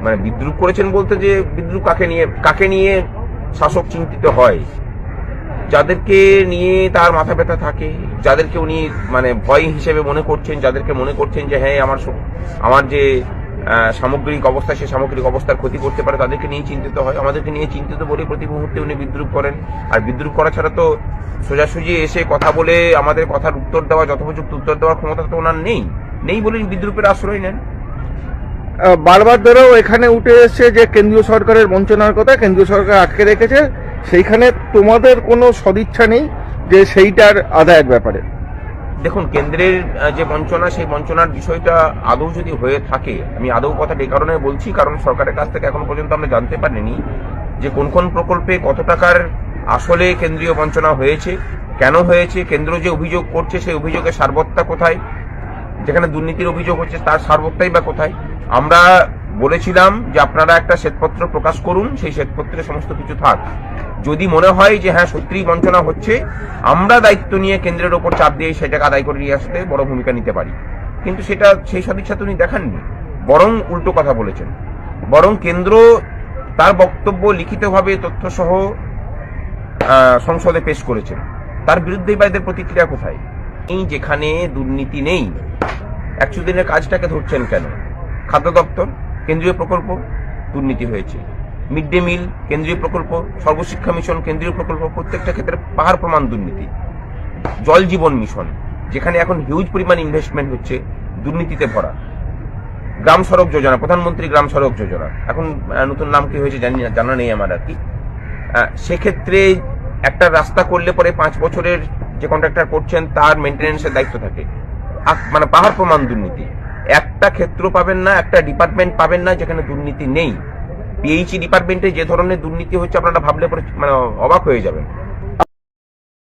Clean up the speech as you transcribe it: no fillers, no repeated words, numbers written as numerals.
মানে বিদ্রুপ করেছেন বলতে যে বিদ্রুপ কাকে নিয়ে শাসক চিন্তিত হয়, যাদেরকে নিয়ে তার মাথা ব্যথা থাকে, যাদেরকে উনি মানে ভয় হিসেবে মনে করছেন, যাদেরকে মনে করছেন যে হ্যাঁ আমার যে সামগ্রিক অবস্থা সে সামগ্রিক অবস্থার ক্ষতি করতে পারে, তাদেরকে নিয়ে চিন্তিত হয়। আমাদেরকে নিয়ে চিন্তিত বলে প্রতি মুহূর্তে উনি বিদ্রুপ করেন। আর বিদ্রুপ করা ছাড়া তো সোজাসুজি এসে কথা বলে আমাদের কথার উত্তর দেওয়া, যথোপযুক্ত উত্তর দেওয়ার ক্ষমতা তো ওনার নেই বলে বিদ্রুপের আশ্রয় নেন। বারবার ধরেও এখানে উঠে এসছে যে কেন্দ্রীয় সরকারের বঞ্চনার কথা, কেন্দ্রীয় সরকার আটকে রেখেছে, সেইখানে তোমাদের কোনো সদিচ্ছা নেই যে সেইটার আদায়ের ব্যাপারে। দেখুন, কেন্দ্রের যে বঞ্চনা, সেই বঞ্চনার বিষয়টা আদৌ যদি হয়ে থাকে, আমি আদৌ কথাটা এই কারণে বলছি কারণ সরকারের কাছ থেকে এখন পর্যন্ত আমরা জানতে পারিনি যে কোন কোন প্রকল্পে কত টাকার আসলে কেন্দ্রীয় বঞ্চনা হয়েছে, কেন হয়েছে, কেন্দ্র যে অভিযোগ করছে সেই অভিযোগের সারবত্তা কোথায়, যেখানে দুর্নীতির অভিযোগ হচ্ছে তার সারবত্তাই বা কোথায়। আমরা বলেছিলাম যে আপনারা একটা শ্বেতপত্র প্রকাশ করুন, সেই শ্বেতপত্রে সমস্ত কিছু থাক। যদি মনে হয় যে হ্যাঁ সত্যিই বঞ্চনা হচ্ছে, আমরা দায়িত্ব নিয়ে কেন্দ্রের ওপর চাপ দিয়ে সেটাকে আদায় করে নিয়ে আসতে বড় ভূমিকা নিতে পারি। কিন্তু সেই সদিচ্ছা তো উনি দেখাননি, বরং উল্টো কথা বলেছেন। বরং কেন্দ্র তার বক্তব্য লিখিতভাবে তথ্যসহ সংসদে পেশ করেছেন, তার বিরুদ্ধে বা এদের প্রতিক্রিয়া কোথায়? এই যেখানে দুর্নীতি নেই 100 দিনের কাজটাকে ধরছেন কেন? খাদ্য দপ্তর কেন্দ্রীয় প্রকল্প, দুর্নীতি হয়েছে। মিড ডে মিল কেন্দ্রীয় প্রকল্প, সর্বশিক্ষা মিশন কেন্দ্রীয় প্রকল্প, প্রত্যেকটা ক্ষেত্রে পাহাড় প্রমাণ দুর্নীতি। জল জীবন মিশন, যেখানে এখন হিউজ পরিমাণ ইনভেস্টমেন্ট হচ্ছে, দুর্নীতিতে ভরা। গ্রাম সড়ক যোজনা, প্রধানমন্ত্রী গ্রাম সড়ক যোজনা, এখন নতুন নাম কি হয়েছে জানা নেই আমার আর কি। সেক্ষেত্রে একটা রাস্তা করলে পরে 5 বছরের যে কন্ট্রাক্টর করছেন তার মেনটেন্যান্সের দায়িত্ব থাকে, মানে পাহাড় প্রমাণ দুর্নীতি। একটা ক্ষেত্র পাবেন না, একটা ডিপার্টমেন্ট পাবেন না যেখানে দুর্নীতি নেই। পিএইচই ডিপার্টমেন্টে যে ধরনের দুর্নীতি হচ্ছে আপনারা ভাবলে পরে মানে অবাক হয়ে যাবেন।